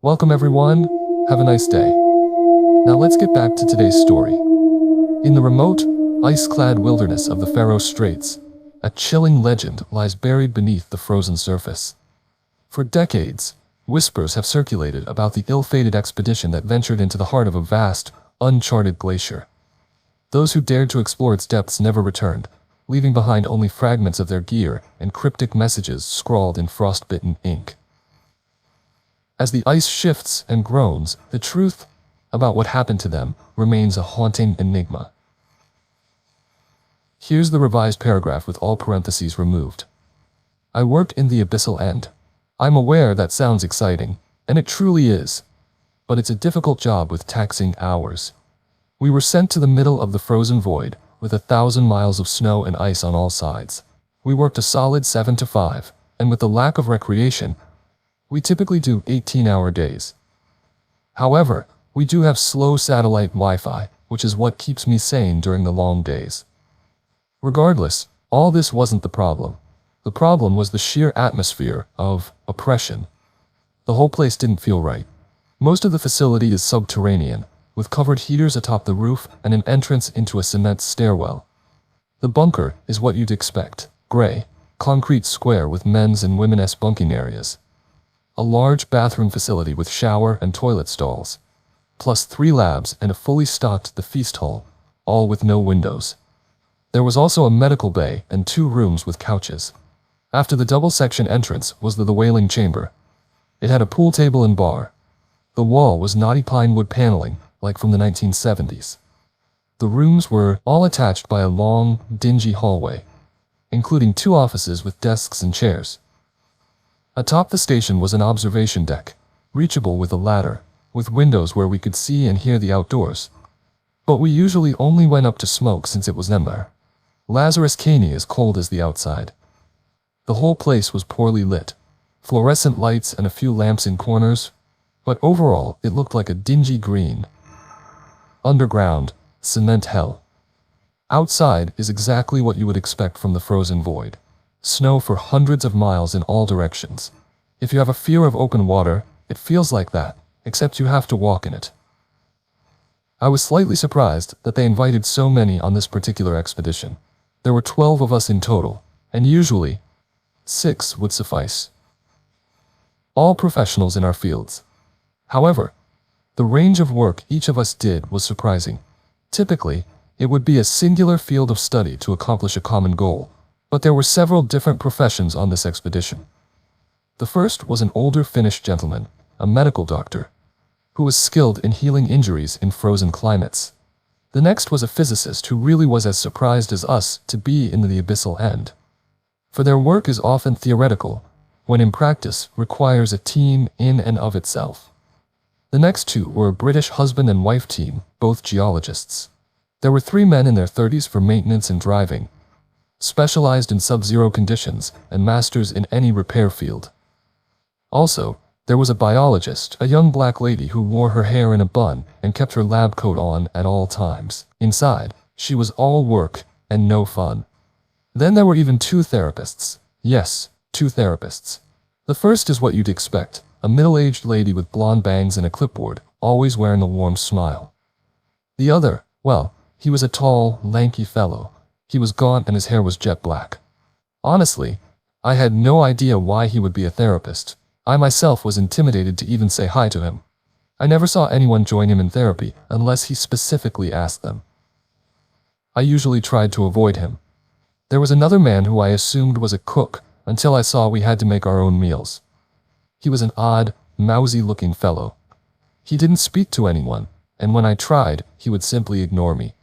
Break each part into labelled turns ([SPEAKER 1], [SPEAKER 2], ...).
[SPEAKER 1] Welcome everyone, have a nice day. Now let's get back to today's story. In the remote, ice-clad wilderness of the Faroe Straits, a chilling legend lies buried beneath the frozen surface. For decades, whispers have circulated about the ill-fated expedition that ventured into the heart of a vast, uncharted glacier. Those who dared to explore its depths never returned, leaving behind only fragments of their gear and cryptic messages scrawled in frost-bitten ink. As the ice shifts and groans, the truth about what happened to them remains a haunting enigma. Here's the revised paragraph with all parentheses removed. I worked in the Abyssal End. I'm aware that sounds exciting, and it truly is, but it's a difficult job with taxing hours. We were sent to the middle of the frozen void, with 1,000 miles of snow and ice on all sides. We worked a solid 7 to 5, and with the lack of recreation, we typically do 18-hour days. However, we do have slow satellite Wi-Fi, which is what keeps me sane during the long days. Regardless, all this wasn't the problem. The problem was the sheer atmosphere of oppression. The whole place didn't feel right. Most of the facility is subterranean, with covered heaters atop the roof and an entrance into a cement stairwell. The bunker is what you'd expect. Gray, concrete square with men's and women's bunking areas. A large bathroom facility with shower and toilet stalls, plus 3 labs and a fully stocked the feast hall, all with no windows. There was also a medical bay and 2 rooms with couches. After the double-section entrance was the whaling chamber. It had a pool table and bar. The wall was knotty pine wood paneling, like from the 1970s. The rooms were all attached by a long, dingy hallway, including 2 offices with desks and chairs. Atop the station was an observation deck, reachable with a ladder, with windows where we could see and hear the outdoors. But we usually only went up to smoke since it was Ember. Lazarus Caney as cold as the outside. The whole place was poorly lit, fluorescent lights and a few lamps in corners, but overall it looked like a dingy green. Underground, cement hell. Outside is exactly what you would expect from the frozen void. Snow for hundreds of miles in all directions. If you have a fear of open water, it feels like that, except you have to walk in it. I was slightly surprised that they invited so many on this particular expedition. There were 12 of us in total, and usually, 6 would suffice. All professionals in our fields. However, the range of work each of us did was surprising. Typically, it would be a singular field of study to accomplish a common goal, but there were several different professions on this expedition. The first was an older Finnish gentleman, a medical doctor, who was skilled in healing injuries in frozen climates. The next was a physicist who really was as surprised as us to be in the Abyssal End. For their work is often theoretical, when in practice requires a team in and of itself. The next 2 were a British husband and wife team, both geologists. There were 3 men in their 30s for maintenance and driving, specialized in sub-zero conditions and masters in any repair field. Also, there was a biologist, a young black lady who wore her hair in a bun and kept her lab coat on at all times. Inside, she was all work and no fun. Then there were even 2 therapists. Yes, 2 therapists. The first is what you'd expect, a middle-aged lady with blonde bangs and a clipboard, always wearing a warm smile. The other, well, he was a tall, lanky fellow. He was gaunt and his hair was jet black. Honestly, I had no idea why he would be a therapist. I myself was intimidated to even say hi to him. I never saw anyone join him in therapy unless he specifically asked them. I usually tried to avoid him. There was another man who I assumed was a cook until I saw we had to make our own meals. He was an odd, mousy-looking fellow. He didn't speak to anyone, and when I tried, he would simply ignore me.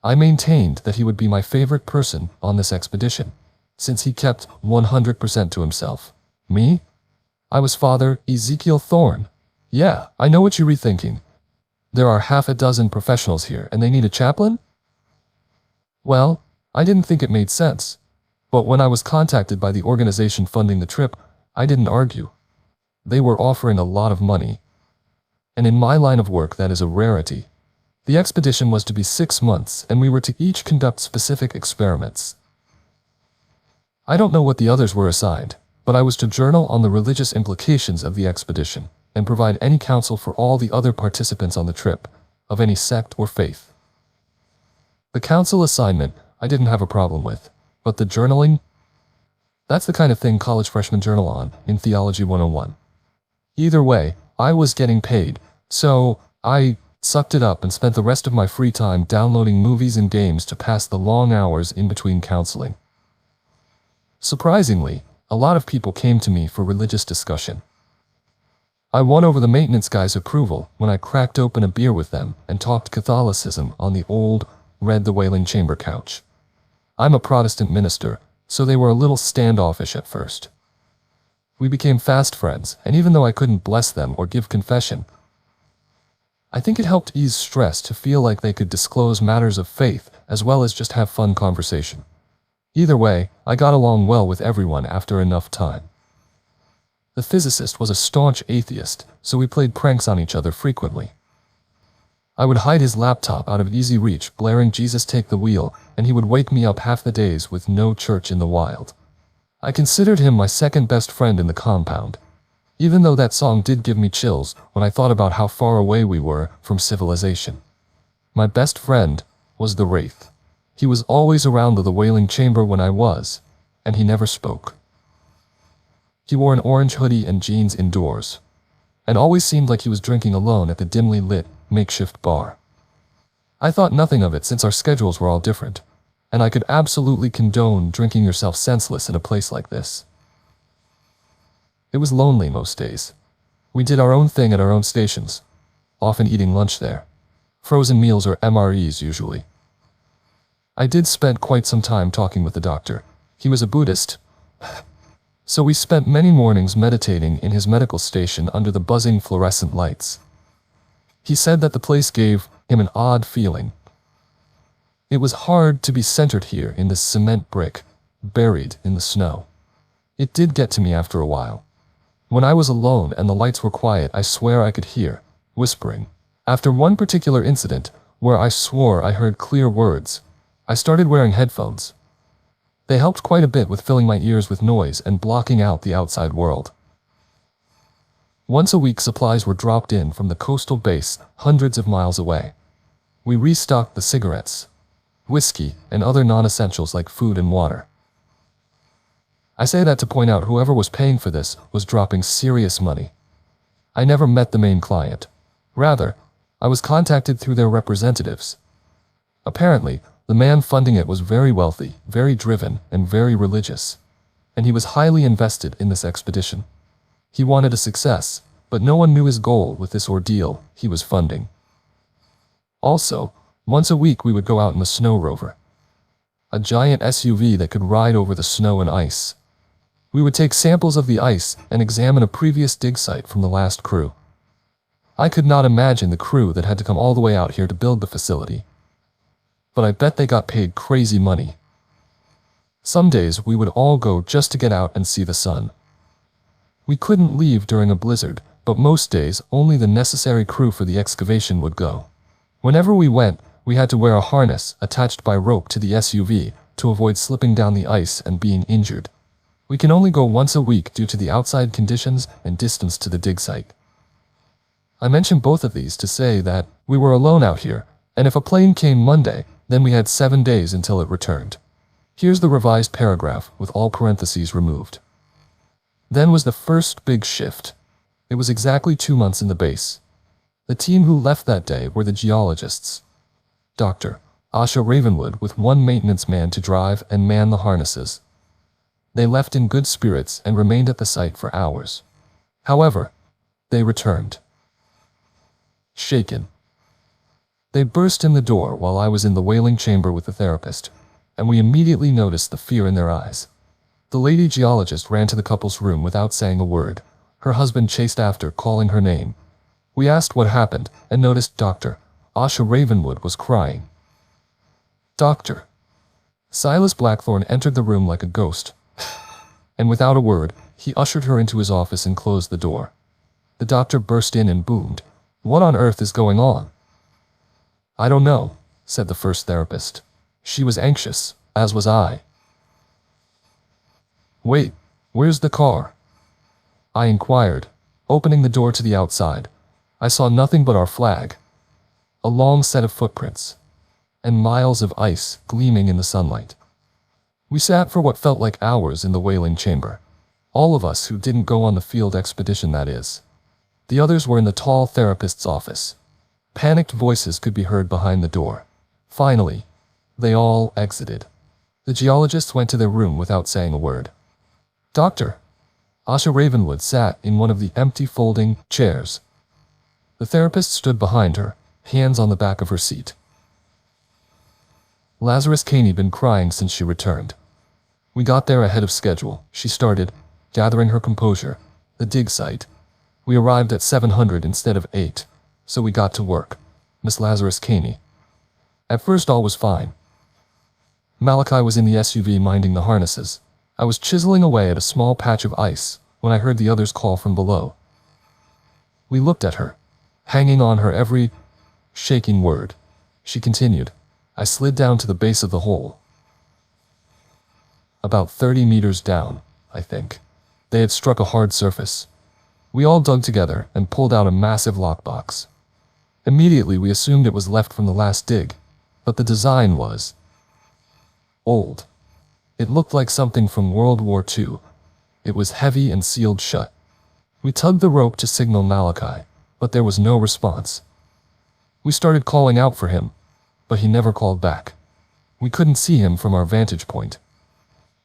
[SPEAKER 1] I maintained that he would be my favorite person on this expedition, since he kept 100% to himself. Me? I was Father Ezekiel Thorne. Yeah, I know what you're rethinking. There are half a dozen professionals here and they need a chaplain? Well, I didn't think it made sense. But when I was contacted by the organization funding the trip, I didn't argue. They were offering a lot of money. And in my line of work, that is a rarity. The expedition was to be 6 months, and we were to each conduct specific experiments. I don't know what the others were assigned, but I was to journal on the religious implications of the expedition, and provide any counsel for all the other participants on the trip, of any sect or faith. The counsel assignment I didn't have a problem with, but the journaling? That's the kind of thing college freshmen journal on in Theology 101. Either way, I was getting paid, so I sucked it up and spent the rest of my free time downloading movies and games to pass the long hours in between counseling. Surprisingly, a lot of people came to me for religious discussion. I won over the maintenance guy's approval when I cracked open a beer with them and talked Catholicism on the old, read the Wailing Chamber couch. I'm a Protestant minister, so they were a little standoffish at first. We became fast friends, and even though I couldn't bless them or give confession, I think it helped ease stress to feel like they could disclose matters of faith as well as just have fun conversation. Either way, I got along well with everyone after enough time. The physicist was a staunch atheist, so we played pranks on each other frequently. I would hide his laptop out of easy reach, blaring "Jesus Take the Wheel," and he would wake me up half the days with no church in the wild. I considered him my second best friend in the compound, even though that song did give me chills when I thought about how far away we were from civilization. My best friend was the Wraith. He was always around the Wailing Chamber when I was, and he never spoke. He wore an orange hoodie and jeans indoors, and always seemed like he was drinking alone at the dimly lit, makeshift bar. I thought nothing of it since our schedules were all different, and I could absolutely condone drinking yourself senseless in a place like this. It was lonely most days. We did our own thing at our own stations, often eating lunch there. Frozen meals or MREs usually. I did spend quite some time talking with the doctor. He was a Buddhist, so we spent many mornings meditating in his medical station under the buzzing fluorescent lights. He said that the place gave him an odd feeling. It was hard to be centered here in this cement brick, buried in the snow. It did get to me after a while. When I was alone and the lights were quiet, I swear I could hear whispering. After one particular incident, where I swore I heard clear words, I started wearing headphones. They helped quite a bit with filling my ears with noise and blocking out the outside world. Once a week, supplies were dropped in from the coastal base hundreds of miles away. We restocked the cigarettes, whiskey, and other non-essentials like food and water. I say that to point out whoever was paying for this was dropping serious money. I never met the main client. Rather, I was contacted through their representatives. Apparently, the man funding it was very wealthy, very driven, and very religious, and he was highly invested in this expedition. He wanted a success, but no one knew his goal with this ordeal he was funding. Also, once a week we would go out in the snow rover, a giant SUV that could ride over the snow and ice. We would take samples of the ice and examine a previous dig site from the last crew. I could not imagine the crew that had to come all the way out here to build the facility, but I bet they got paid crazy money. Some days we would all go just to get out and see the sun. We couldn't leave during a blizzard, but most days only the necessary crew for the excavation would go. Whenever we went, we had to wear a harness attached by rope to the SUV to avoid slipping down the ice and being injured. We can only go once a week due to the outside conditions and distance to the dig site. I mention both of these to say that we were alone out here, and if a plane came Monday, then we had 7 days until it returned. Here's the revised paragraph with all parentheses removed. Then was the first big shift. It was exactly 2 months in the base. The team who left that day were the geologists. Dr. Asha Ravenwood with one maintenance man to drive and man the harnesses. They left in good spirits and remained at the site for hours. However, they returned. Shaken. They burst in the door while I was in the Wailing Chamber with the therapist, and we immediately noticed the fear in their eyes. The lady geologist ran to the couple's room without saying a word. Her husband chased after, calling her name. We asked what happened, and noticed Dr. Asha Ravenwood was crying. Dr. Silas Blackthorne entered the room like a ghost, and without a word, he ushered her into his office and closed the door. The doctor burst in and boomed, "What on earth is going on?" "I don't know," said the first therapist. She was anxious, as was I. "Wait, where's the car?" I inquired, Opening the door to the outside, I saw nothing but our flag, a long set of footprints, and miles of ice gleaming in the sunlight. We sat for what felt like hours in the whaling chamber. All of us who didn't go on the field expedition, that is. The others were in the tall therapist's office. Panicked voices could be heard behind the door. Finally, they all exited. The geologists went to their room without saying a word. Doctor. Asha Ravenwood sat in one of the empty folding chairs. The therapist stood behind her, hands on the back of her seat. Lazarus Caney been crying since she returned. We got there ahead of schedule, she started, gathering her composure. The dig site. We arrived at 700 instead of 8, so we got to work. Miss Lazarus Caney. At first all was fine. Malachi was in the SUV minding the harnesses. I was chiseling away at a small patch of ice when I heard the others call from below. We looked at her, hanging on her every shaking word. She continued. I slid down to the base of the hole. About 30 meters down, I think. They had struck a hard surface. We all dug together and pulled out a massive lockbox. Immediately we assumed it was left from the last dig, but the design was old. It looked like something from World War II. It was heavy and sealed shut. We tugged the rope to signal Malachi, but there was no response. We started calling out for him, but he never called back. We couldn't see him from our vantage point.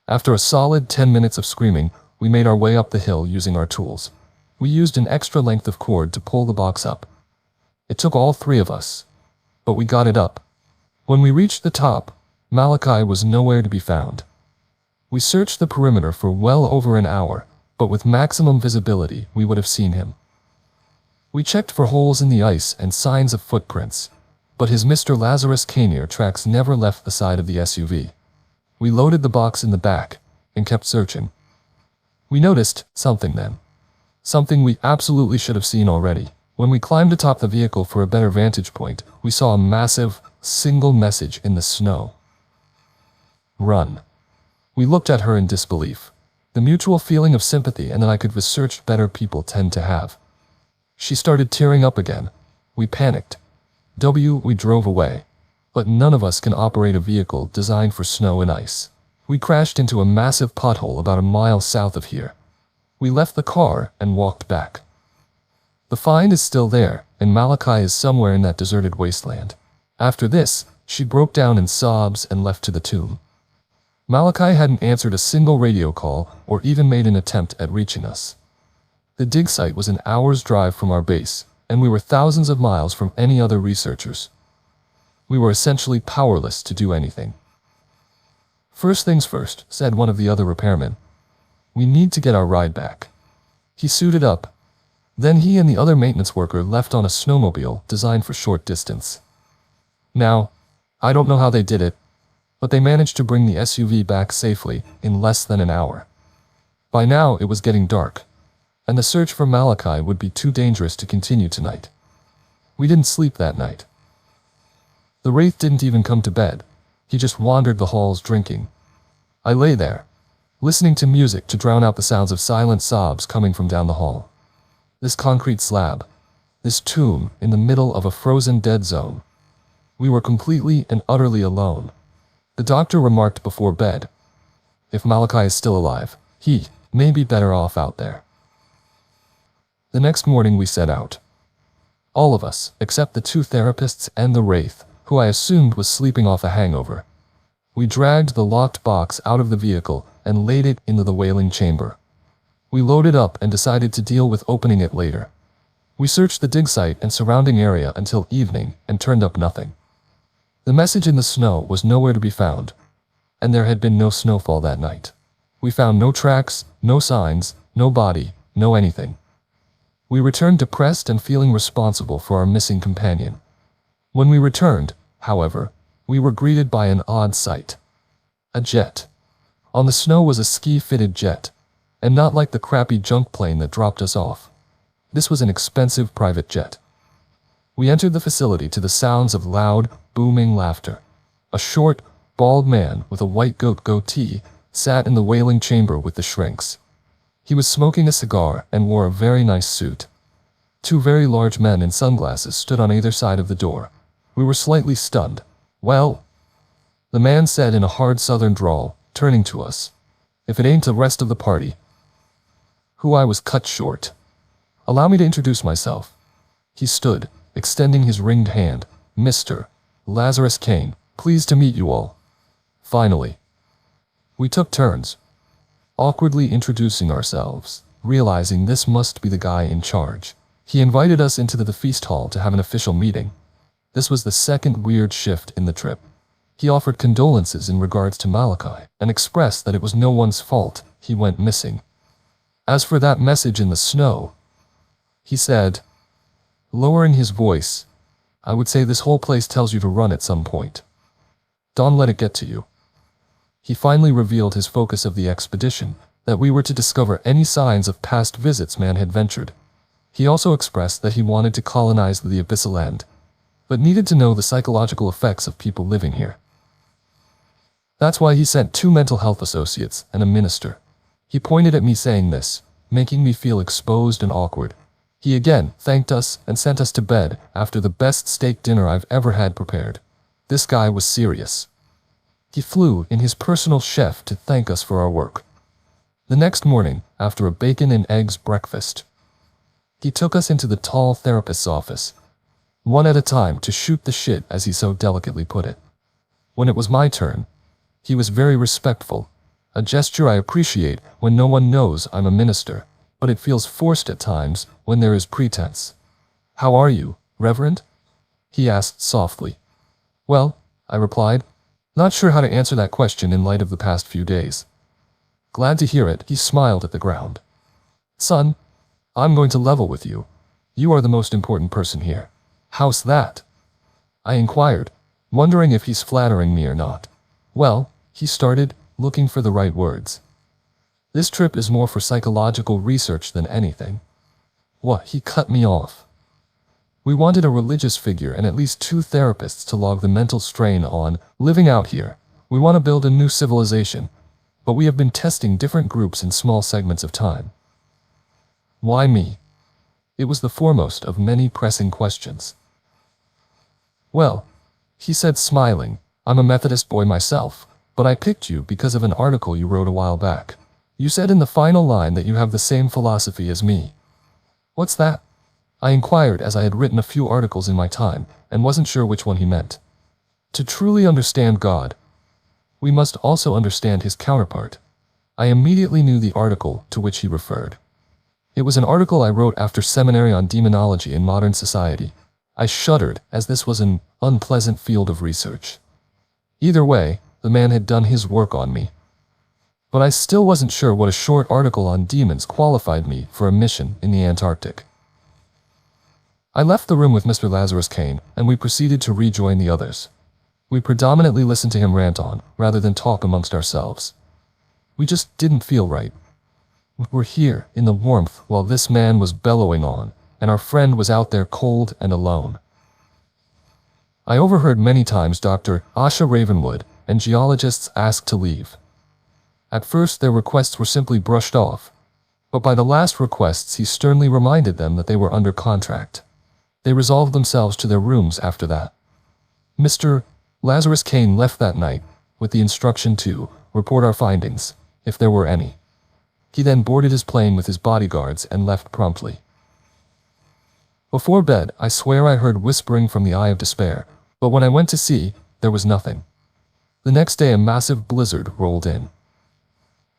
[SPEAKER 1] After a solid 10 minutes of screaming, we made our way up the hill using our tools. We used an extra length of cord to pull the box up. It took all three of us, but we got it up. When we reached the top, Malachi was nowhere to be found. We searched the perimeter for well over an hour, but with maximum visibility, we would have seen him. We checked for holes in the ice and signs of footprints, but his Mr. Lazarus Caney tracks never left the side of the SUV. We loaded the box in the back and kept searching. We noticed something then. Something we absolutely should have seen already. When we climbed atop the vehicle for a better vantage point, we saw a massive, single message in the snow. Run. We looked at her in disbelief. The mutual feeling of sympathy and that I could research better people tend to have. She started tearing up again. We panicked. We drove away. But none of us can operate a vehicle designed for snow and ice. We crashed into a massive pothole about a mile south of here. We left the car and walked back. The find is still there, and Malachi is somewhere in that deserted wasteland. After this, she broke down in sobs and left to the tomb. Malachi hadn't answered a single radio call or even made an attempt at reaching us. The dig site was an hour's drive from our base, and we were thousands of miles from any other researchers. We were essentially powerless to do anything. First things first, said one of the other repairmen. We need to get our ride back. He suited up. Then he and the other maintenance worker left on a snowmobile designed for short distance. Now, I don't know how they did it, but they managed to bring the SUV back safely in less than an hour. By now it was getting dark, and the search for Malachi would be too dangerous to continue tonight. We didn't sleep that night. The Wraith didn't even come to bed. He just wandered the halls drinking. I lay there, listening to music to drown out the sounds of silent sobs coming from down the hall. This concrete slab, this tomb in the middle of a frozen dead zone. We were completely and utterly alone. The doctor remarked before bed, if Malachi is still alive, he may be better off out there. The next morning we set out. All of us, except the two therapists and the Wraith, who I assumed was sleeping off a hangover. We dragged the locked box out of the vehicle and laid it into the whaling chamber. We loaded up and decided to deal with opening it later. We searched the dig site and surrounding area until evening and turned up nothing. The message in the snow was nowhere to be found, and there had been no snowfall that night. We found no tracks, no signs, no body, no anything. We returned depressed and feeling responsible for our missing companion. When we returned, however, we were greeted by an odd sight. A jet. On the snow was a ski-fitted jet, and not like the crappy junk plane that dropped us off. This was an expensive private jet. We entered the facility to the sounds of loud, booming laughter. A short, bald man with a white goatee sat in the whaling chamber with the shrinks. He was smoking a cigar and wore a very nice suit. Two very large men in sunglasses stood on either side of the door. We were slightly stunned. "Well," the man said in a hard southern drawl, turning to us, "if it ain't the rest of the party." Who I was cut short. "Allow me to introduce myself." He stood, extending his ringed hand. "Mr. Lazarus Kane, pleased to meet you all." Finally, we took turns, awkwardly introducing ourselves, realizing this must be the guy in charge. He invited us into the feast hall to have an official meeting. This was the second weird shift in the trip. He offered condolences in regards to Malachi and expressed that it was no one's fault he went missing. As for that message in the snow, he said, lowering his voice, "I would say this whole place tells you to run at some point. Don't let it get to you." He finally revealed his focus of the expedition, that we were to discover any signs of past visits man had ventured. He also expressed that he wanted to colonize the Abyssal End, but needed to know the psychological effects of people living here. That's why he sent 2 mental health associates and a minister. He pointed at me saying this, making me feel exposed and awkward. He again thanked us and sent us to bed after the best steak dinner I've ever had prepared. This guy was serious. He flew in his personal chef to thank us for our work. The next morning, after a bacon and eggs breakfast, he took us into the tall therapist's office, one at a time, to shoot the shit, as he so delicately put it. When it was my turn, he was very respectful, a gesture I appreciate when no one knows I'm a minister, but it feels forced at times when there is pretense. "How are you, Reverend?" he asked softly. "Well," I replied, not sure how to answer that question in light of the past few days. Glad to hear it, he smiled at the ground. "Son, I'm going to level with you. You are the most important person here." "How's that?" I inquired, wondering if he's flattering me or not. "Well," he started, looking for the right words, "this trip is more for psychological research than anything." "What?" He cut me off. "We wanted a religious figure and at least 2 therapists to log the mental strain on living out here. We want to build a new civilization, but we have been testing different groups in small segments of time." Why me? It was the foremost of many pressing questions. "Well," he said, smiling, "I'm a Methodist boy myself, but I picked you because of an article you wrote a while back. You said in the final line that you have the same philosophy as me." "What's that?" I inquired, as I had written a few articles in my time and wasn't sure which one he meant. "To truly understand God, we must also understand his counterpart." I immediately knew the article to which he referred. It was an article I wrote after seminary on demonology in modern society. I shuddered, as this was an unpleasant field of research. Either way, the man had done his work on me. But I still wasn't sure what a short article on demons qualified me for a mission in the Antarctic. I left the room with Mr. Lazarus Kane, and we proceeded to rejoin the others. We predominantly listened to him rant on, rather than talk amongst ourselves. We just didn't feel right. We were here, in the warmth, while this man was bellowing on, and our friend was out there cold and alone. I overheard many times Dr. Asha Ravenwood and geologists ask to leave. At first their requests were simply brushed off, but by the last requests he sternly reminded them that they were under contract. They resolved themselves to their rooms after that. Mr. Lazarus Kane left that night, with the instruction to report our findings, if there were any. He then boarded his plane with his bodyguards and left promptly. Before bed, I swear I heard whispering from the Eye of Despair, but when I went to see, there was nothing. The next day a massive blizzard rolled in.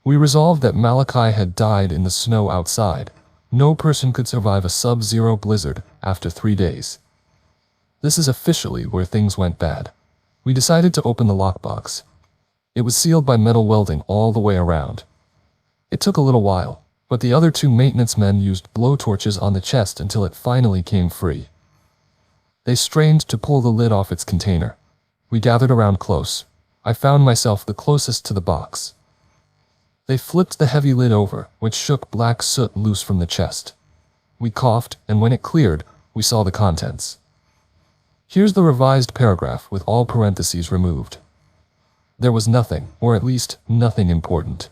[SPEAKER 1] We resolved that Malachi had died in the snow outside. No person could survive a sub-zero blizzard after 3 days. This is officially where things went bad. We decided to open the lockbox. It was sealed by metal welding all the way around. It took a little while, but the other 2 maintenance men used blowtorches on the chest until it finally came free. They strained to pull the lid off its container. We gathered around close. I found myself the closest to the box. They flipped the heavy lid over, which shook black soot loose from the chest. We coughed, and when it cleared, we saw the contents. Here's the revised paragraph with all parentheses removed. There was nothing, or at least nothing important.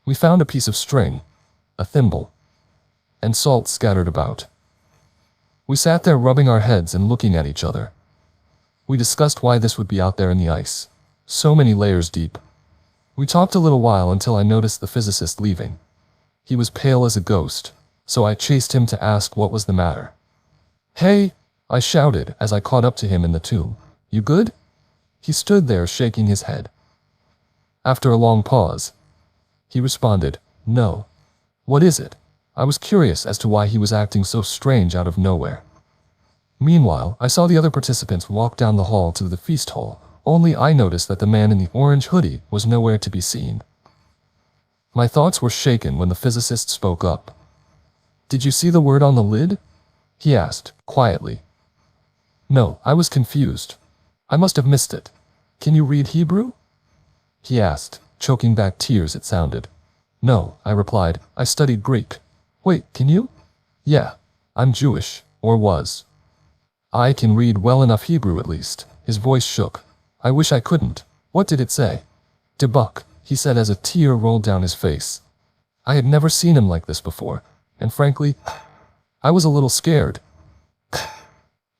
[SPEAKER 1] We found a piece of string, a thimble, and salt scattered about. We sat there rubbing our heads and looking at each other. We discussed why this would be out there in the ice, so many layers deep. We talked a little while until I noticed the physicist leaving. He was pale as a ghost, so I chased him to ask what was the matter. "Hey!" I shouted as I caught up to him in the tomb. "You good?" He stood there shaking his head. After a long pause, he responded, "No." "What is it?" I was curious as to why he was acting so strange out of nowhere. Meanwhile, I saw the other participants walk down the hall to the feast hall, only I noticed that the man in the orange hoodie was nowhere to be seen. My thoughts were shaken when the physicist spoke up. "Did you see the word on the lid?" he asked, quietly. "No," I was confused. "I must have missed it. Can you read Hebrew?" he asked, choking back tears it sounded. "No," I replied, "I studied Greek." "Wait, can you?" "Yeah, I'm Jewish, or was. I can read well enough Hebrew at least." His voice shook. "I wish I couldn't." "What did it say?" "Debuk," he said as a tear rolled down his face. I had never seen him like this before, and frankly, I was a little scared.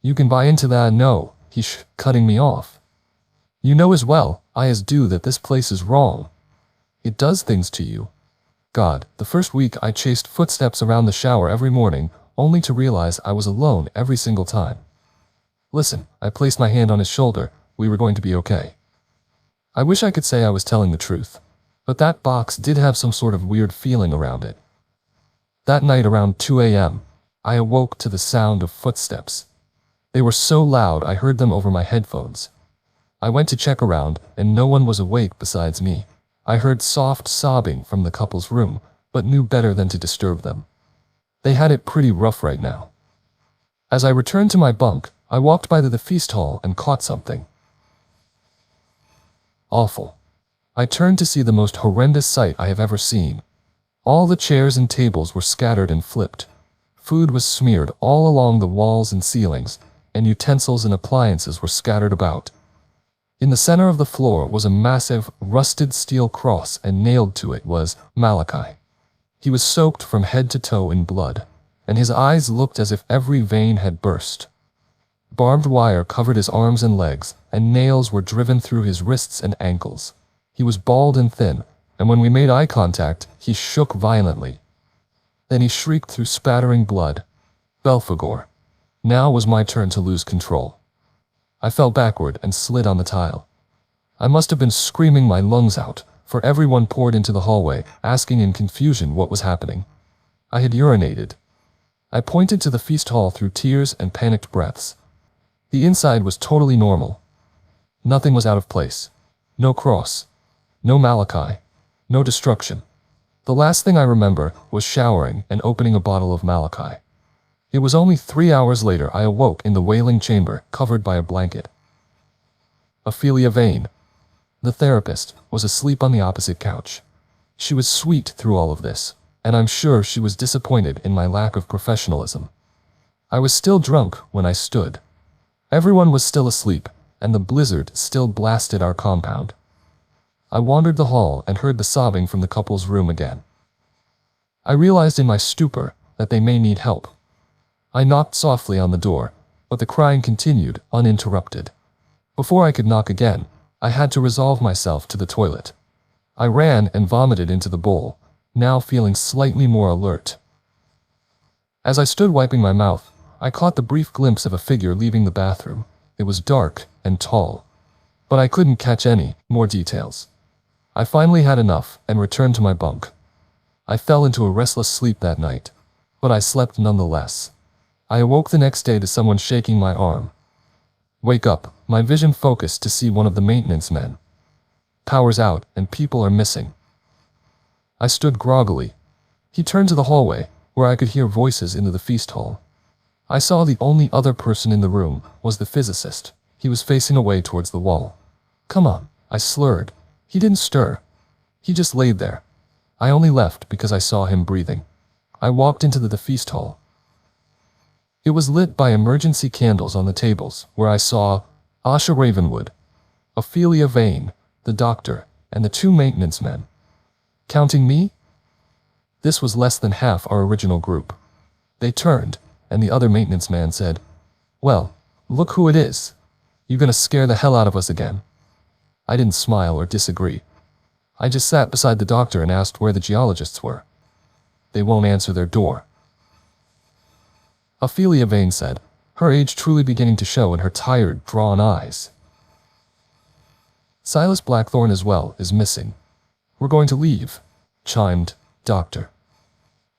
[SPEAKER 1] "You can buy into that." "No," cutting me off. "You know as well as do that this place is wrong. It does things to you." God, the first week I chased footsteps around the shower every morning, only to realize I was alone every single time. "Listen," I placed my hand on his shoulder, "we were going to be okay." I wish I could say I was telling the truth, but that box did have some sort of weird feeling around it. That night around 2 a.m., I awoke to the sound of footsteps. They were so loud I heard them over my headphones. I went to check around, and no one was awake besides me. I heard soft sobbing from the couple's room, but knew better than to disturb them. They had it pretty rough right now. As I returned to my bunk, I walked by the feast hall and caught something awful. I turned to see the most horrendous sight I have ever seen. All the chairs and tables were scattered and flipped. Food was smeared all along the walls and ceilings, and utensils and appliances were scattered about. In the center of the floor was a massive, rusted steel cross, and nailed to it was Malachi. He was soaked from head to toe in blood, and his eyes looked as if every vein had burst. Barbed wire covered his arms and legs, and nails were driven through his wrists and ankles. He was bald and thin, and when we made eye contact, he shook violently. Then he shrieked through spattering blood. Belphegor. Now was my turn to lose control. I fell backward and slid on the tile. I must have been screaming my lungs out, for everyone poured into the hallway, asking in confusion what was happening. I had urinated. I pointed to the feast hall through tears and panicked breaths. The inside was totally normal. Nothing was out of place. No cross. No Malachi. No destruction. The last thing I remember was showering and opening a bottle of Malachi. It was only 3 hours later I awoke in the wailing chamber, covered by a blanket. Ophelia Vane, the therapist, was asleep on the opposite couch. She was sweet through all of this, and I'm sure she was disappointed in my lack of professionalism. I was still drunk when I stood. Everyone was still asleep, and the blizzard still blasted our compound. I wandered the hall and heard the sobbing from the couple's room again. I realized in my stupor that they may need help. I knocked softly on the door, but the crying continued, uninterrupted. Before I could knock again, I had to resolve myself to the toilet. I ran and vomited into the bowl, now feeling slightly more alert. As I stood wiping my mouth, I caught the brief glimpse of a figure leaving the bathroom. It was dark and tall, but I couldn't catch any more details. I finally had enough and returned to my bunk. I fell into a restless sleep that night, but I slept nonetheless. I awoke the next day to someone shaking my arm. "Wake up," my vision focused to see one of the maintenance men. "Power's out and people are missing." I stood groggily. He turned to the hallway, where I could hear voices into the feast hall. I saw the only other person in the room was the physicist. He was facing away towards the wall. "Come on," I slurred. He didn't stir. He just laid there. I only left because I saw him breathing. I walked into the feast hall. It was lit by emergency candles on the tables, where I saw Asha Ravenwood, Ophelia Vane, the doctor, and the 2 maintenance men. Counting me? This was less than half our original group. They turned, and the other maintenance man said, "Well, look who it is. You gonna scare the hell out of us again?" I didn't smile or disagree. I just sat beside the doctor and asked where the geologists were. "They won't answer their door," Ophelia Vane said, her age truly beginning to show in her tired, drawn eyes. "Silas Blackthorne as well is missing. We're going to leave," chimed Dr.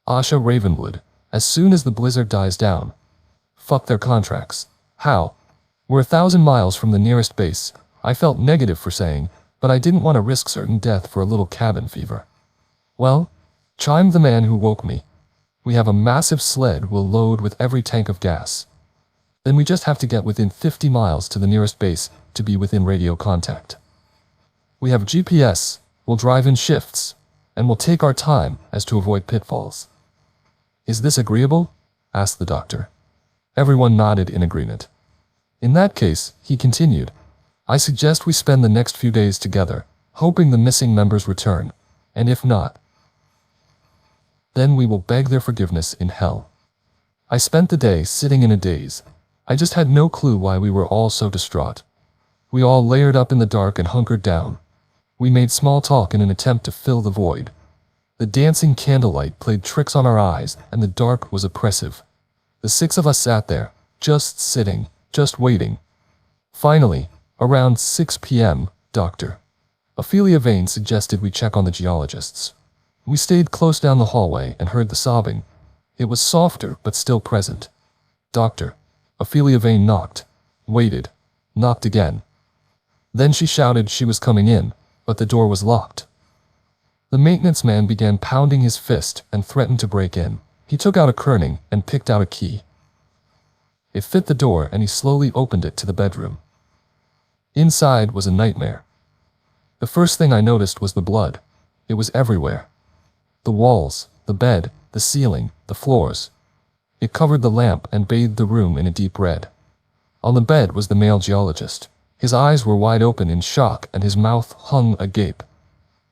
[SPEAKER 1] Asha Ravenwood, "as soon as the blizzard dies down. Fuck their contracts. How? We're 1,000 miles from the nearest base," I felt negative for saying, but I didn't want to risk certain death for a little cabin fever. "Well," chimed the man who woke me, "we have a massive sled we'll load with every tank of gas. Then we just have to get within 50 miles to the nearest base to be within radio contact. We have GPS, we'll drive in shifts, and we'll take our time as to avoid pitfalls." "Is this agreeable?" asked the doctor. Everyone nodded in agreement. "In that case," he continued, "I suggest we spend the next few days together, hoping the missing members return, and if not, then we will beg their forgiveness in hell." I spent the day sitting in a daze. I just had no clue why we were all so distraught. We all layered up in the dark and hunkered down. We made small talk in an attempt to fill the void. The dancing candlelight played tricks on our eyes, and the dark was oppressive. The 6 of us sat there, just sitting, just waiting. Finally, around 6 p.m., Dr. Ophelia Vane suggested we check on the geologists. We stayed close down the hallway and heard the sobbing. It was softer but still present. Dr. Ophelia Vane knocked, waited, knocked again. Then she shouted she was coming in, but the door was locked. The maintenance man began pounding his fist and threatened to break in. He took out a kerning and picked out a key. It fit the door and he slowly opened it to the bedroom. Inside was a nightmare. The first thing I noticed was the blood. It was everywhere. The walls, the bed, the ceiling, the floors. It covered the lamp and bathed the room in a deep red. On the bed was the male geologist. His eyes were wide open in shock and his mouth hung agape.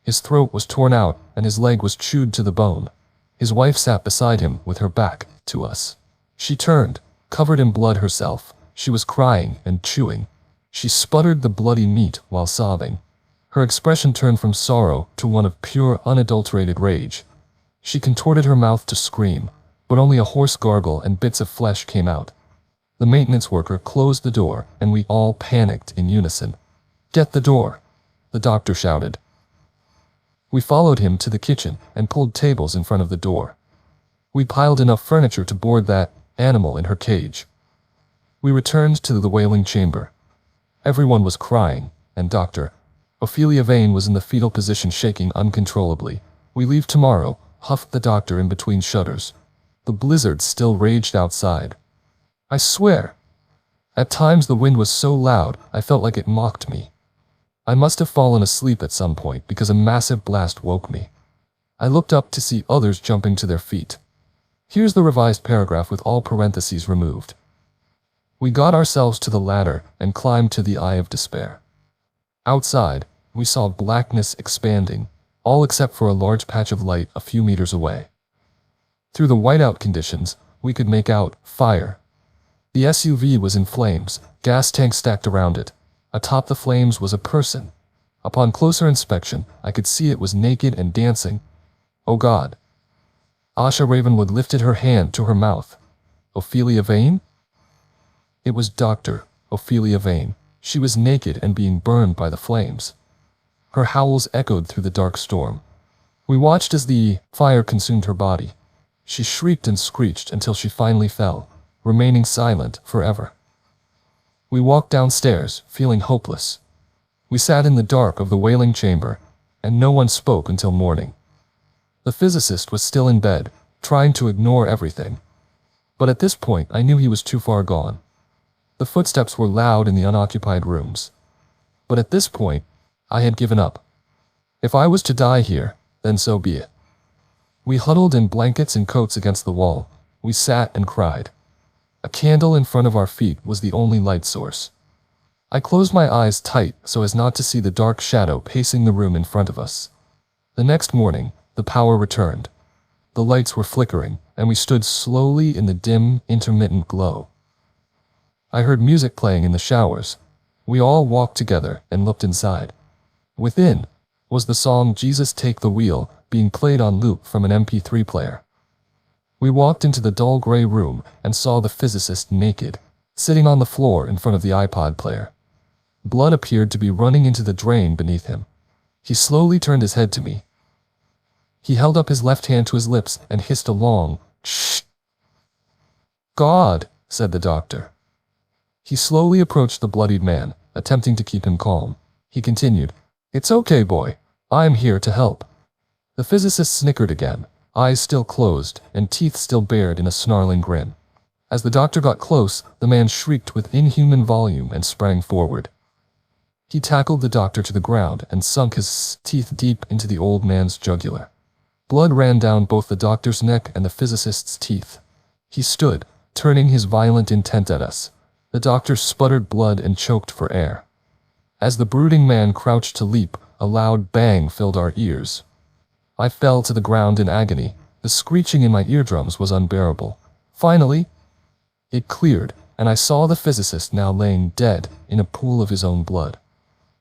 [SPEAKER 1] His throat was torn out and his leg was chewed to the bone. His wife sat beside him with her back to us. She turned, covered in blood herself. She was crying and chewing. She sputtered the bloody meat while sobbing. Her expression turned from sorrow to one of pure, unadulterated rage. She contorted her mouth to scream, but only a hoarse gargle and bits of flesh came out. The maintenance worker closed the door, and we all panicked in unison. "Get the door," the doctor shouted. We followed him to the kitchen and pulled tables in front of the door. We piled enough furniture to board that animal in her cage. We returned to the wailing chamber. Everyone was crying, and Dr. Ophelia Vane was in the fetal position shaking uncontrollably. "We leave tomorrow," huffed the doctor in between shudders. The blizzard still raged outside. I swear, at times the wind was so loud I felt like it mocked me. I must have fallen asleep at some point because a massive blast woke me. I looked up to see others jumping to their feet. Here's the revised paragraph with all parentheses removed. We got ourselves to the ladder and climbed to the Eye of Despair. Outside, we saw blackness expanding, all except for a large patch of light a few meters away. Through the whiteout conditions, we could make out fire. The SUV was in flames, gas tanks stacked around it. Atop the flames was a person. Upon closer inspection, I could see it was naked and dancing. "Oh God." Asha Ravenwood lifted her hand to her mouth. "Ophelia Vane?" It was Dr. Ophelia Vane. She was naked and being burned by the flames. Her howls echoed through the dark storm. We watched as the fire consumed her body. She shrieked and screeched until she finally fell, remaining silent forever. We walked downstairs, feeling hopeless. We sat in the dark of the wailing chamber, and no one spoke until morning. The physicist was still in bed, trying to ignore everything. But at this point, I knew he was too far gone. The footsteps were loud in the unoccupied rooms. But at this point, I had given up. If I was to die here, then so be it. We huddled in blankets and coats against the wall. We sat and cried. A candle in front of our feet was the only light source. I closed my eyes tight so as not to see the dark shadow pacing the room in front of us. The next morning, the power returned. The lights were flickering, and we stood slowly in the dim, intermittent glow. I heard music playing in the showers. We all walked together and looked inside. Within was the song "Jesus Take the Wheel" being played on loop from an MP3 player. We walked into the dull gray room and saw the physicist naked, sitting on the floor in front of the iPod player. Blood appeared to be running into the drain beneath him. He slowly turned his head to me. He held up his left hand to his lips and hissed a long, "Shh." "God," said the doctor. He slowly approached the bloodied man, attempting to keep him calm. He continued, "It's okay, boy. I'm here to help." The physicist snickered again, eyes still closed and teeth still bared in a snarling grin. As the doctor got close, the man shrieked with inhuman volume and sprang forward. He tackled the doctor to the ground and sunk his teeth deep into the old man's jugular. Blood ran down both the doctor's neck and the physicist's teeth. He stood, turning his violent intent at us. The doctor sputtered blood and choked for air. As the brooding man crouched to leap, a loud bang filled our ears. I fell to the ground in agony. The screeching in my eardrums was unbearable. Finally, it cleared, and I saw the physicist now laying dead in a pool of his own blood.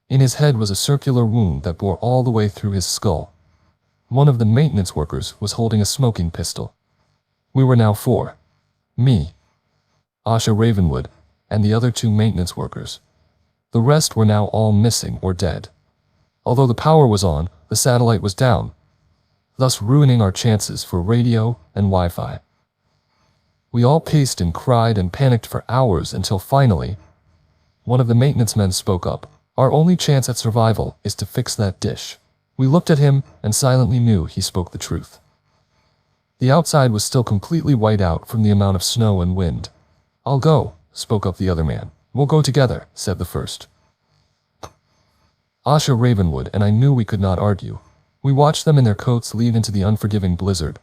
[SPEAKER 1] In his head was a circular wound that bore all the way through his skull. One of the maintenance workers was holding a smoking pistol. We were now 4. Me, Asha Ravenwood, and the other 2 maintenance workers. The rest were now all missing or dead. Although the power was on, the satellite was down, thus ruining our chances for radio and Wi-Fi. We all paced and cried and panicked for hours until finally, one of the maintenance men spoke up. "Our only chance at survival is to fix that dish." We looked at him and silently knew he spoke the truth. The outside was still completely white out from the amount of snow and wind. "I'll go," spoke up the other man. "We'll go together," said the first. Asha Ravenwood and I knew we could not argue. We watched them in their coats lead into the unforgiving blizzard.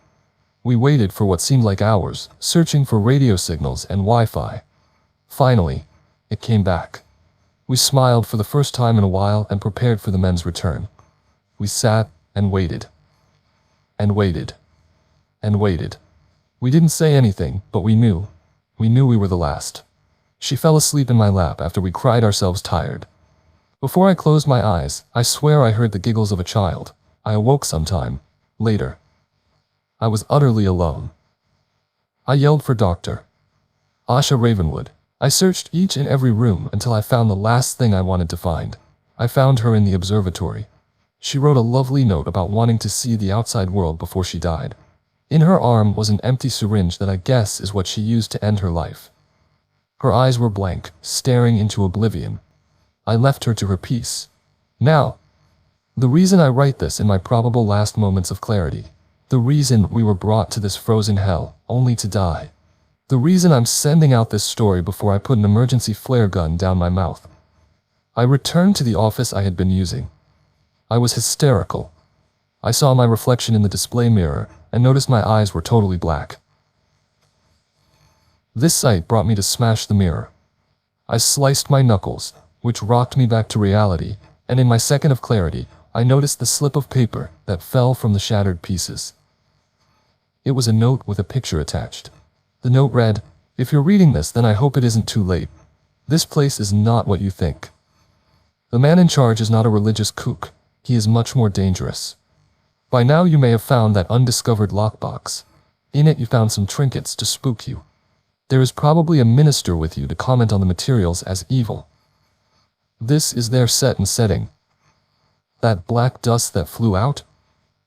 [SPEAKER 1] We waited for what seemed like hours, searching for radio signals and Wi-Fi. Finally, it came back. We smiled for the first time in a while and prepared for the men's return. We sat and waited. And waited. And waited. We didn't say anything, but we knew. We knew we were the last. She fell asleep in my lap after we cried ourselves tired. Before I closed my eyes, I swear I heard the giggles of a child. I awoke sometime later. I was utterly alone. I yelled for Dr. Asha Ravenwood. I searched each and every room until I found the last thing I wanted to find. I found her in the observatory. She wrote a lovely note about wanting to see the outside world before she died. In her arm was an empty syringe that I guess is what she used to end her life. Her eyes were blank, staring into oblivion. I left her to her peace. Now, the reason I write this in my probable last moments of clarity, the reason we were brought to this frozen hell, only to die, the reason I'm sending out this story before I put an emergency flare gun down my mouth. I returned to the office I had been using. I was hysterical. I saw my reflection in the display mirror and noticed my eyes were totally black. This sight brought me to smash the mirror. I sliced my knuckles, which rocked me back to reality, and in my second of clarity, I noticed the slip of paper that fell from the shattered pieces. It was a note with a picture attached. The note read, "If you're reading this, then I hope it isn't too late. This place is not what you think. The man in charge is not a religious kook. He is much more dangerous. By now you may have found that undiscovered lockbox. In it you found some trinkets to spook you. There is probably a minister with you to comment on the materials as evil. This is their set and setting. That black dust that flew out?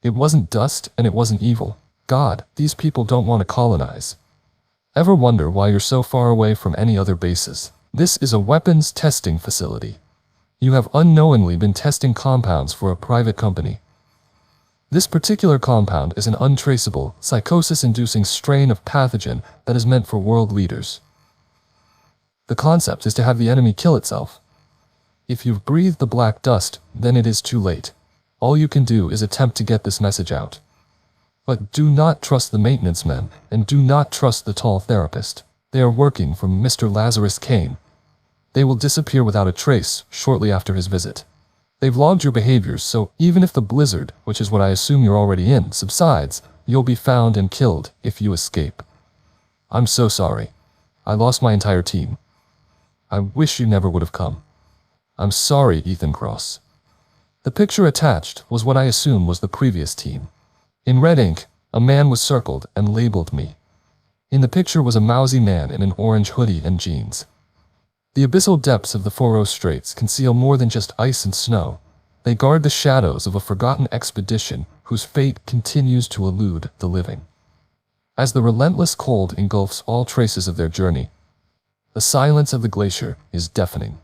[SPEAKER 1] It wasn't dust and it wasn't evil. God, these people don't want to colonize. Ever wonder why you're so far away from any other bases? This is a weapons testing facility. You have unknowingly been testing compounds for a private company. This particular compound is an untraceable, psychosis-inducing strain of pathogen that is meant for world leaders. The concept is to have the enemy kill itself. If you've breathed the black dust, then it is too late. All you can do is attempt to get this message out. But do not trust the maintenance men, and do not trust the tall therapist. They are working for Mr. Lazarus Kane. They will disappear without a trace shortly after his visit. They've logged your behaviors, so even if the blizzard, which is what I assume you're already in, subsides, You'll be found and killed if you escape. I'm so sorry. I lost my entire team. I wish you never would have come. I'm sorry, Ethan Cross. The picture attached was what I assumed was the previous team. In red ink, a man was circled and labeled me. In the picture was a mousy man in an orange hoodie and jeans. The abyssal depths of the Faroe Straits conceal more than just ice and snow. They guard the shadows of a forgotten expedition whose fate continues to elude the living. As the relentless cold engulfs all traces of their journey, the silence of the glacier is deafening.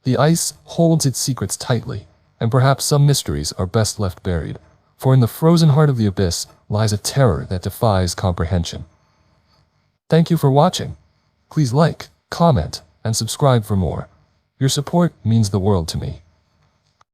[SPEAKER 1] The ice holds its secrets tightly, and perhaps some mysteries are best left buried, for in the frozen heart of the abyss lies a terror that defies comprehension. Thank you for watching. Please like, comment, and subscribe for more. Your support means the world to me.